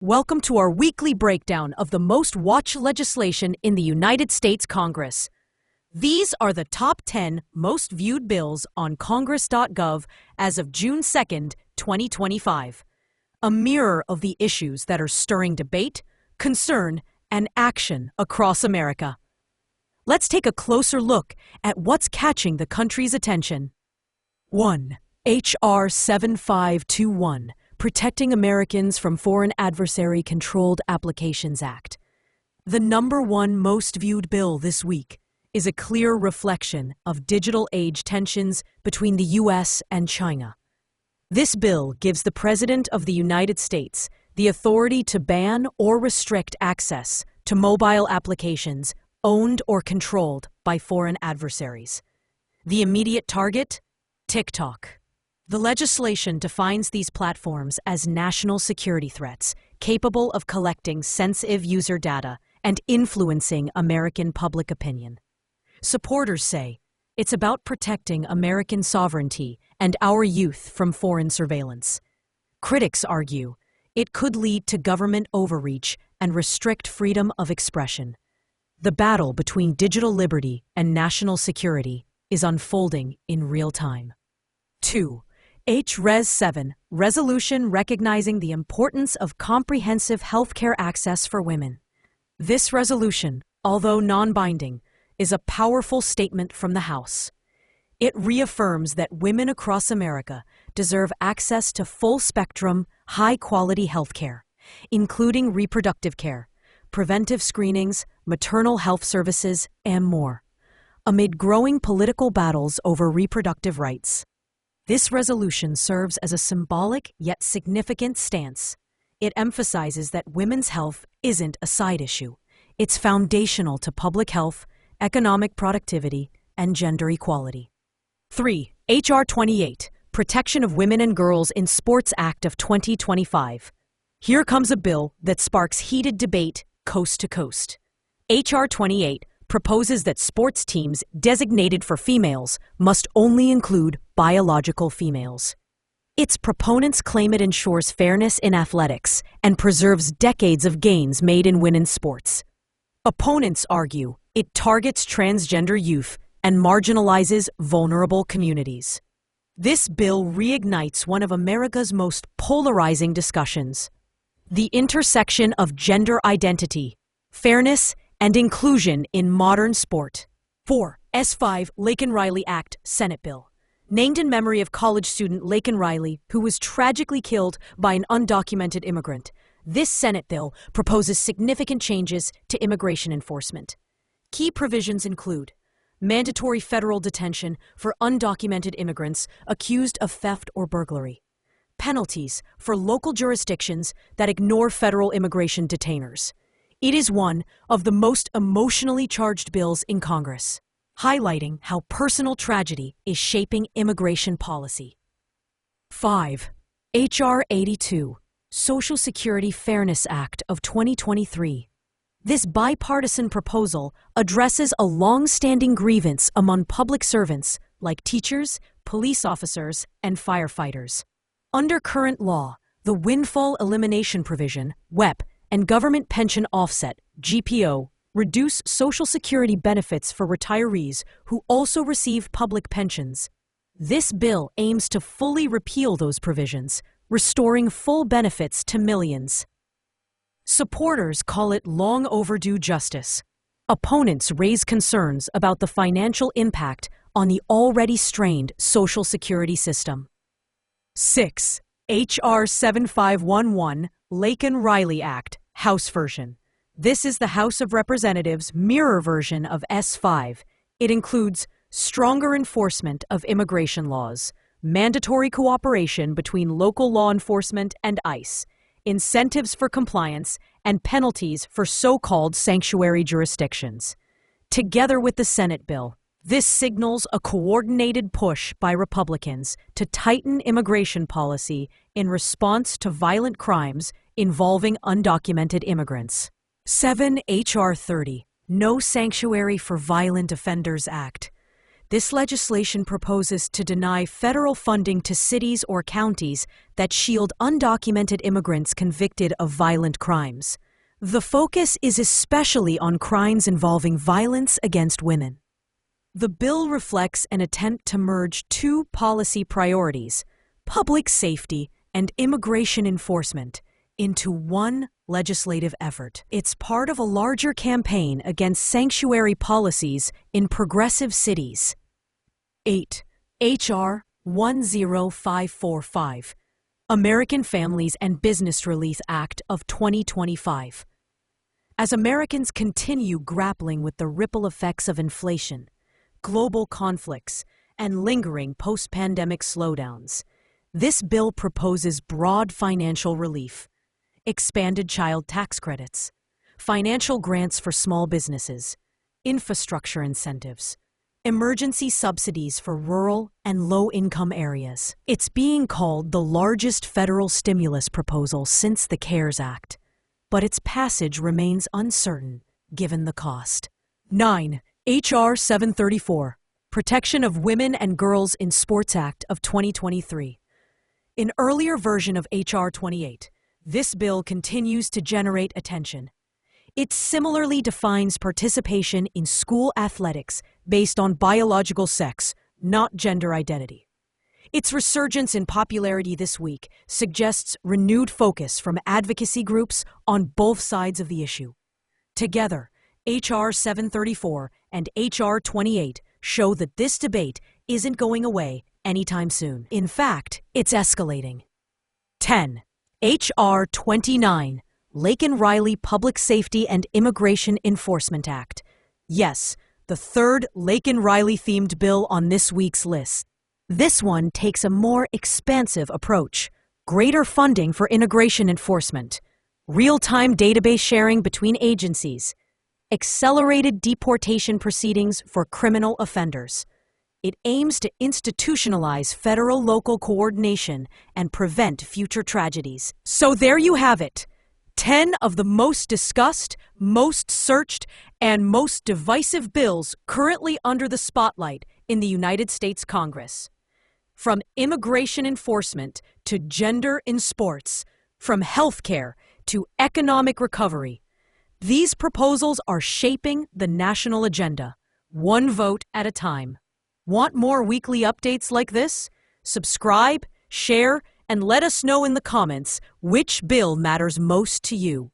Welcome to our weekly breakdown of the most watched legislation in the United States Congress. These are the top 10 most viewed bills on Congress.gov as of June 2nd, 2025. A mirror of the issues that are stirring debate, concern, and action across America. Let's take a closer look at what's catching the country's attention. 1. H.R. 7521. Protecting Americans from Foreign Adversary Controlled Applications Act. The number one most viewed bill this week is a clear reflection of digital age tensions between the U.S. and China. This bill gives the President of the United States the authority to ban or restrict access to mobile applications owned or controlled by foreign adversaries. The immediate target? TikTok. The legislation defines these platforms as national security threats capable of collecting sensitive user data and influencing American public opinion. Supporters say it's about protecting American sovereignty and our youth from foreign surveillance. Critics argue it could lead to government overreach and restrict freedom of expression. The battle between digital liberty and national security is unfolding in real time. 2. H.Res. 7, Resolution recognizing the importance of comprehensive healthcare access for women. This resolution, although non-binding, is a powerful statement from the House. It reaffirms that women across America deserve access to full-spectrum, high-quality healthcare, including reproductive care, preventive screenings, maternal health services, and more, amid growing political battles over reproductive rights. This resolution serves as a symbolic yet significant stance. It emphasizes that women's health isn't a side issue. It's foundational to public health, economic productivity, and gender equality. 3. H.R. 28, Protection of Women and Girls in Sports Act of 2025. Here comes a bill that sparks heated debate coast to coast. H.R. 28 proposes that sports teams designated for females must only include biological females. Its proponents claim it ensures fairness in athletics and preserves decades of gains made in women's sports. Opponents argue it targets transgender youth and marginalizes vulnerable communities. This bill reignites one of America's most polarizing discussions: the intersection of gender identity, fairness, and inclusion in modern sport. 4. S5 Laken Riley Act Senate Bill. Named in memory of college student Laken Riley, who was tragically killed by an undocumented immigrant, this Senate bill proposes significant changes to immigration enforcement. Key provisions include mandatory federal detention for undocumented immigrants accused of theft or burglary, penalties for local jurisdictions that ignore federal immigration detainers. It is one of the most emotionally charged bills in Congress, highlighting how personal tragedy is shaping immigration policy. 5. H.R. 82, Social Security Fairness Act of 2023. This bipartisan proposal addresses a long-standing grievance among public servants like teachers, police officers, and firefighters. Under current law, the Windfall Elimination Provision, WEP, and Government Pension Offset, GPO, reduce Social Security benefits for retirees who also receive public pensions. This bill aims to fully repeal those provisions, restoring full benefits to millions. Supporters call it long overdue justice. Opponents raise concerns about the financial impact on the already strained Social Security system. 6. H.R. 7511, Laken Riley Act, House version. This is the House of Representatives' mirror version of S5. It includes stronger enforcement of immigration laws, mandatory cooperation between local law enforcement and ICE, incentives for compliance, and penalties for so-called sanctuary jurisdictions. Together with the Senate bill, this signals a coordinated push by Republicans to tighten immigration policy in response to violent crimes involving undocumented immigrants. 7. H.R. 30, No Sanctuary for Violent Offenders Act. This legislation proposes to deny federal funding to cities or counties that shield undocumented immigrants convicted of violent crimes. The focus is especially on crimes involving violence against women. The bill reflects an attempt to merge two policy priorities, public safety and immigration enforcement, into one legislative effort. It's part of a larger campaign against sanctuary policies in progressive cities. 8. H.R. 10545, American Families and Business Relief Act of 2025. As Americans continue grappling with the ripple effects of inflation, global conflicts, and lingering post-pandemic slowdowns, this bill proposes broad financial relief, expanded child tax credits, financial grants for small businesses, infrastructure incentives, emergency subsidies for rural and low-income areas. It's being called the largest federal stimulus proposal since the CARES Act, but its passage remains uncertain given the cost. 9. H.R. 734, Protection of Women and Girls in Sports Act of 2023. An earlier version of H.R. 28, this bill continues to generate attention. It similarly defines participation in school athletics based on biological sex, not gender identity. Its resurgence in popularity this week suggests renewed focus from advocacy groups on both sides of the issue. Together, H.R. 734 and H.R. 28 show that this debate isn't going away anytime soon. In fact, it's escalating. 10. H.R. 29, Laken Riley Public Safety and Immigration Enforcement Act. Yes, the third Laken Riley-themed bill on this week's list. This one takes a more expansive approach, greater funding for immigration enforcement, real-time database sharing between agencies, accelerated deportation proceedings for criminal offenders. It aims to institutionalize federal-local coordination and prevent future tragedies. So there you have it. 10 of the most discussed, most searched, and most divisive bills currently under the spotlight in the United States Congress. From immigration enforcement to gender in sports, from healthcare to economic recovery, these proposals are shaping the national agenda, one vote at a time. Want more weekly updates like this? Subscribe, share, and let us know in the comments which bill matters most to you.